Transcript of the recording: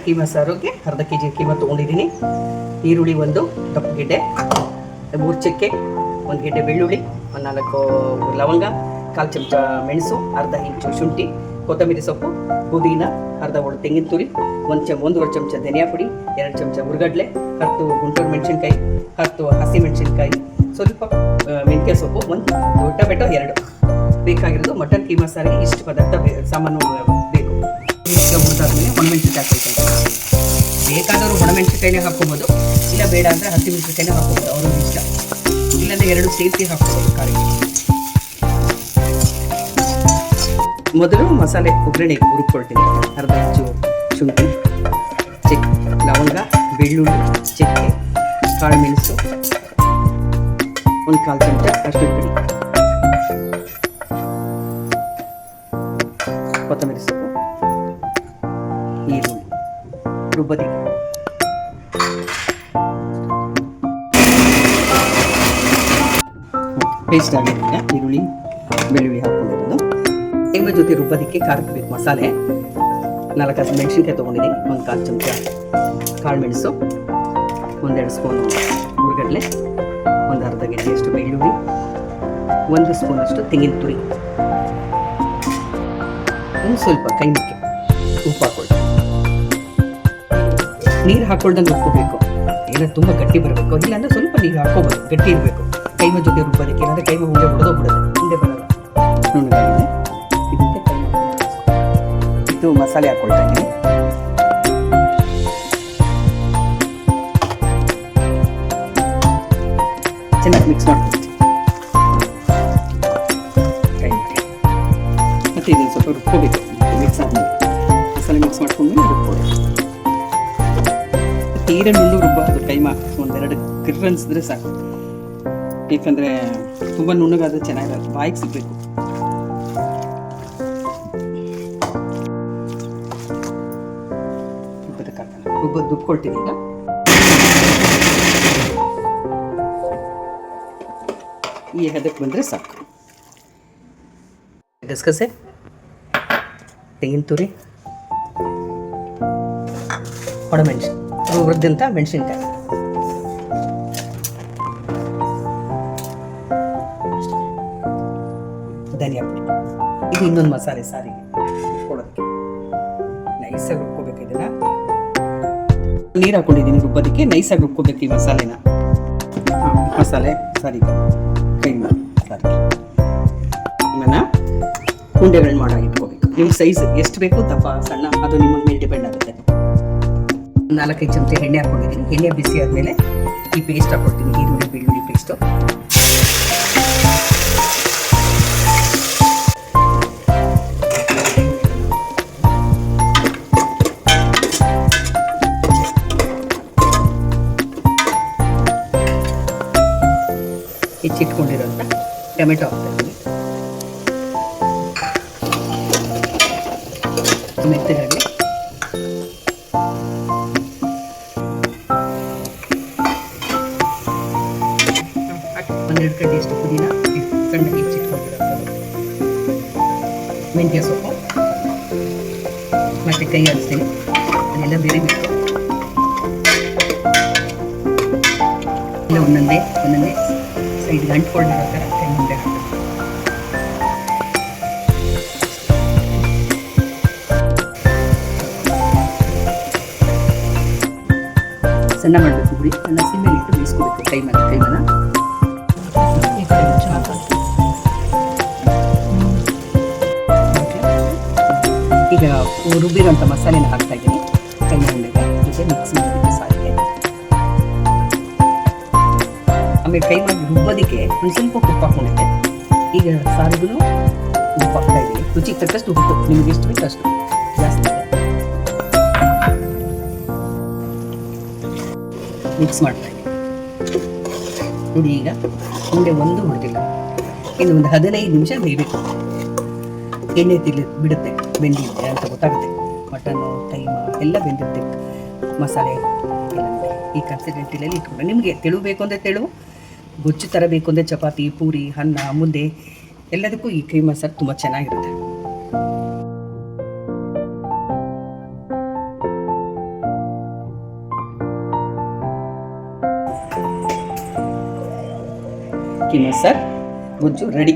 ಕೀಮಾ ಸಾರಿಗೆ ಅರ್ಧ ಕೆಜಿ ಕೀಮಾ ತೊಗೊಂಡಿದ್ದೀನಿ. ಈರುಳ್ಳಿ ಒಂದು ದಪ್ಪ ಗೆಡ್ಡೆ, 3 ಚಕ್ಕೆ, 1 ಗೆಡ್ಡೆ ಬೆಳ್ಳುಳ್ಳಿ, 4 ಲವಂಗ, 1/4 ಚಮಚ ಮೆಣಸು, ಅರ್ಧ ಇಂಚು ಶುಂಠಿ, ಕೊತ್ತಂಬರಿ ಸೊಪ್ಪು, ಪುದೀನ, ಅರ್ಧ ಒಳ ತೆಂಗಿನ ತುರಿ, 1.5 ಚಮಚ ಧನಿಯಾ ಪುಡಿ, 2 ಚಮಚ ಹುರ್ಗಡ್ಲೆ, 10 ಗುಂಟೂರು ಮೆಣಸಿನ್ಕಾಯಿ, 10 ಹಸಿ ಮೆಣಸಿನ್ಕಾಯಿ, ಸ್ವಲ್ಪ ಮೆಂತ್ಯ ಸೊಪ್ಪು, 1 ಟೊಮೆಟೊ 2 ಬೇಕಾಗಿರೋದು. ಮಟನ್ ಕೀಮಾ ಸಾರಿಗೆ ಇಷ್ಟು ಪದಾರ್ಥ ಸಾಮಾನು ಬೇಕು. ಹುರಿದಾದ್ಮೇಲೆ ಒಣಮೆಣಸಿನ್ಕಾಯಿ ಹಾಕೊಳ್ತಾ ಬೇಕಾದವರು ಒಣಮೆಣಸಿನ್ಕಾಯಿನೇ ಹಾಕ್ಕೋಬೋದು, ಇಲ್ಲ ಬೇಡ ಅಂದರೆ ಹಸಿಮೆಣಸಿನ್ಕಾಯಿನೇ ಹಾಕ್ಕೋಬೋದು, ಅವ್ರವ್ರ ಇಷ್ಟ. ಇಲ್ಲಾಂದರೆ 2 ಸೇರಿಸಿ ಹಾಕ್ಕೋಬೋದು ಕಾರಿಗೆ. ಮೊದಲು ಮಸಾಲೆ ಒಗ್ಗರಣೆಗೆ ಹುರ್ಕೊಳ್ತೀನಿ. ಅರ್ಧ ಇಂಚು ಶುಂಠಿ, ಲವಂಗ, ಬೆಳ್ಳುಳ್ಳಿ, ಚಕ್ಕೆ, ಕಾಳು ಮೆಣಸು, 1/4 ಚಮಚ ಅರಿಶಿನ ಪುಡಿ, ಕೊತ್ತಂಬರಿ ಸೊಪ್ಪು, ಈರುಳ್ಳಿ ರುಬ್ಬದಿಗೆ. ಪೇಸ್ಟ್ ಆಗಿರೋದ್ರಿಂದ ಈರುಳ್ಳಿ ಬೆಳ್ಳುಳ್ಳಿ ಹಾಕ್ಕೊಂಡಿರೋದು. ಕೈಮ ಜೊತೆ ರುಬ್ಬದಿಕ್ಕೆ ಖಾರಕ್ಕೆ ಬೇಕು ಮಸಾಲೆ. 4 ಹಸಿ ಮೆಣಸಿನ್ಕಾಯಿ ತೊಗೊಂಡಿದ್ದೀನಿ, 1/4 ಚಮಚ ಕಾಳು ಮೆಣಸು, 1-2 ಸ್ಪೂನ್ ಹುರ್ಗಡ್ಲೆ, 1 ಅರ್ಧ ಗೆಡ್ಡೆಯಷ್ಟು ಬೆಳ್ಳುಳ್ಳಿ, 1 ಸ್ಪೂನಷ್ಟು ತೆಂಗಿನ ತುರಿ, ಸ್ವಲ್ಪ ಕೈಮಕ್ಕೆ ಉಪ್ಪು ಹಾಕ್ಕೊಳ್ತೀನಿ. ನೀರು ಹಾಕ್ಕೊಳ್ದಂಗೆ ರುಬ್ಕೋಬೇಕು, ಇಲ್ಲ ತುಂಬ ಗಟ್ಟಿ ಬರಬೇಕು, ಇಲ್ಲಾಂದ್ರೆ ಸ್ವಲ್ಪ ನೀರು ಹಾಕ್ಕೋಬೋದು, ಗಟ್ಟಿ ಇರಬೇಕು ಕೈಮ ಜೊತೆ ರುಬ್ಬೋದಕ್ಕೆ. ಇಲ್ಲಾಂದರೆ ಕೈಮ ಮುಂದೆ ಹೊಡೆದೋಗ್ಬಿಡುತ್ತೆ, ಮುಂದೆ ಬರಲ್ಲ. ನುಣ್ಣಗಾಗಿದೆ. ಇದಕ್ಕೆ ಕೈಮ ಇದು ಮಸಾಲೆ ಹಾಕ್ಕೊಳ್ತಾ ಇದ್ದೀನಿ. ಚೆನ್ನಾಗಿ ಮಿಕ್ಸ್ ಮಾಡ್ತೀನಿ. ಮತ್ತು ಇದನ್ನು ಸ್ವಲ್ಪ ರುಬ್ಕೋಬೇಕು. ಮಿಕ್ಸ್ ಆದಮೇಲೆ ಮಸಾಲೆ ಮಿಕ್ಸ್ ಮಾಡ್ಕೊಂಡ್ಮೇಲೆ ರುಬ್ಬೋದು. ತೀರ ನುಣ್ಣು ರುಬ್ಬಾರ್ದು ಕೈಮಾ, 1-2 ಗಿರ್ರ್ ಅನ್ಸಿದ್ರೆ ಸಾಕು. ಏಕೆಂದರೆ ತುಂಬ ನುಣ್ಣಗಾದ್ರೆ ಚೆನ್ನಾಗಿರಲ್ಲ, ಬಾಯಿಗೆ ಸಿಗಬೇಕು. ರುಬ್ಬದ್ದು ರುಬ್ಕೊಳ್ತೀನಿ ಈಗ. ಈ ಹದಕ್ಕೆ ಬಂದರೆ ಸಾಕು. ಗಸಗಸೆ, ತೆಂಗಿನ ತುರಿ, ಒಣಮೆಣಸು, ಹುರಿದಂಥ ಮೆಣಸಿನ್ಕಾಯಿ, ಧನಿಯಾ ಪುಡಿ. ಇದು ಇನ್ನೊಂದು ಮಸಾಲೆ ಸಾರಿಗೆ ರುಬ್ಕೊಳ್ಳೋದಕ್ಕೆ. ನೈಸಾಗಿ ರುಬ್ಕೋಬೇಕು ಇದನ್ನು. ನೀರು ಹಾಕ್ಕೊಂಡಿದ್ದೀನಿ ರುಬ್ಬೋದಕ್ಕೆ. ನೈಸಾಗಿ ರುಬ್ಕೋಬೇಕು ಈ ಮಸಾಲೆನ. ಮಸಾಲೆ ಸಾರಿಗೆ ಕೈಮಾ ಸಾರಿಗೆ ನಿಮ್ಮನ್ನು ಉಂಡೆಗಳು ಮಾಡೋ ಇಟ್ಕೋಬೇಕು. ನಿಮ್ಮ ಸೈಜ್ ಎಷ್ಟು ಬೇಕು, ದಪ್ಪ ಸಣ್ಣ, ಅದು ನಿಮಗೆ ಮೇಲೆ ಡಿಪೆಂಡ್ ಆಗುತ್ತೆ. 4-5 ಚಮಚ ಎಣ್ಣೆ ಹಾಕ್ಕೊಂಡಿದ್ದೀನಿ. ಎಣ್ಣೆ ಬಿಸಿ ಆದಮೇಲೆ ಈ ಪೇಸ್ಟ್ ಹಾಕ್ಕೊಡ್ತೀನಿ, ಈರುಳ್ಳಿ ಬೆಳ್ಳುಳ್ಳಿ ಪೇಸ್ಟು. ಹೆಚ್ಚಿಟ್ಕೊಂಡಿರೋಂಥ ಟೊಮೆಟೊ ಹಾಕ್ತಾಯಿದ್ದೀನಿ. ಮೆತ್ತಗಾಗಲಿ. ಒಂದೆರಡು ಕಡ್ಡಿಯಷ್ಟು ಪುದೀನ ಸಣ್ಣಗೆ ಹೆಚ್ಚಿಟ್ಕೊಂಡಿರೋಂಥದ್ದು, ಮೆಂತ್ಯ ಸೊಪ್ಪು, ಮತ್ತು ಕೈ ಆಡಿಸ್ತೀನಿ. ಅದೆಲ್ಲ ಬೇರೆ ಬೇಕು. ಇಲ್ಲ ಒಂದೊಂದೇ ಸೈಡ್ಗೆ ಅಂಟ್ಕೊಂಡಿರೋ ಥರ ಕೈ ಮುಂದೆ ಹಾಕಿ ಸಣ್ಣ ಮಾಡಬೇಕು. ಬಿಡಿ ಸಣ್ಣ ಸಿಮ್ಮೇಲೆ ಇಟ್ಟು ಬೇಯಿಸ್ಕೋಬೇಕು ಕೈಮನ. ಈಗ ರುಬ್ಬಿರೋಂಥ ಮಸಾಲೆನ ಹಾಕ್ತಾ ಇದ್ದೀನಿ ಕೈಮ ಉಂಡೆಗೆ. ಜೊತೆ ಮಿಕ್ಸ್ ಮಾಡೋದಕ್ಕೆ ಸಾರಿಗೆ. ಆಮೇಲೆ ಕೈಮ ರುಬ್ಬೋದಕ್ಕೆ ಒಂದು ಸ್ವಲ್ಪ ಉಪ್ಪು ಹಾಕ್ಕೊಂಡಿದ್ದೆ. ಈಗ ಸಾರಿಗೂ ಉಪ್ಪು ಹಾಕ್ತಾ ಇದ್ದೀನಿ. ರುಚಿಗೆ ತಕ್ಕಷ್ಟು ಉಪ್ಪು, ನಿಮಗೆ ಎಷ್ಟು ಬೇಕು ಅಷ್ಟು, ಜಾಸ್ತಿ ಮಿಕ್ಸ್ ಮಾಡ್ತಾ ಇದ್ದೀನಿ. ನೋಡಿ ಈಗ ಉಂಡೆ ಒಂದು ಹೊಡೆದಿಲ್ಲ, ಇನ್ನು ಒಂದು 15 ನಿಮಿಷ ಬೇಯಬೇಕು. ಎಣ್ಣೆ ಬಿಡುತ್ತೆ, ಬೆಂದಿದೆ ಅಂತ ಗೊತ್ತಾಗುತ್ತೆ. ಮಟನ್ನು ಕೈಮಾ ಎಲ್ಲ ಬೆಂದಿರುತ್ತೆ, ಮಸಾಲೆ ಎಲ್ಲ. ಈ ಕನ್ಸಿಸ್ಟೆನ್ಸಿಯಲ್ಲಿ ಇಟ್ಕೊಂಡು ನಿಮಗೆ ತೆಳು ಬೇಕು ಅಂದರೆ ತೆಳು, ಗೊಜ್ಜು ಥರ ಬೇಕು ಅಂದರೆ ಚಪಾತಿ, ಪೂರಿ, ಅನ್ನ, ಮುದ್ದೆ ಎಲ್ಲದಕ್ಕೂ ಈ ಕೈಮಾ ಸಾರು ತುಂಬ ಚೆನ್ನಾಗಿರುತ್ತೆ. ಮಸಾಲ ಗೊಜ್ಜು ರೆಡಿ.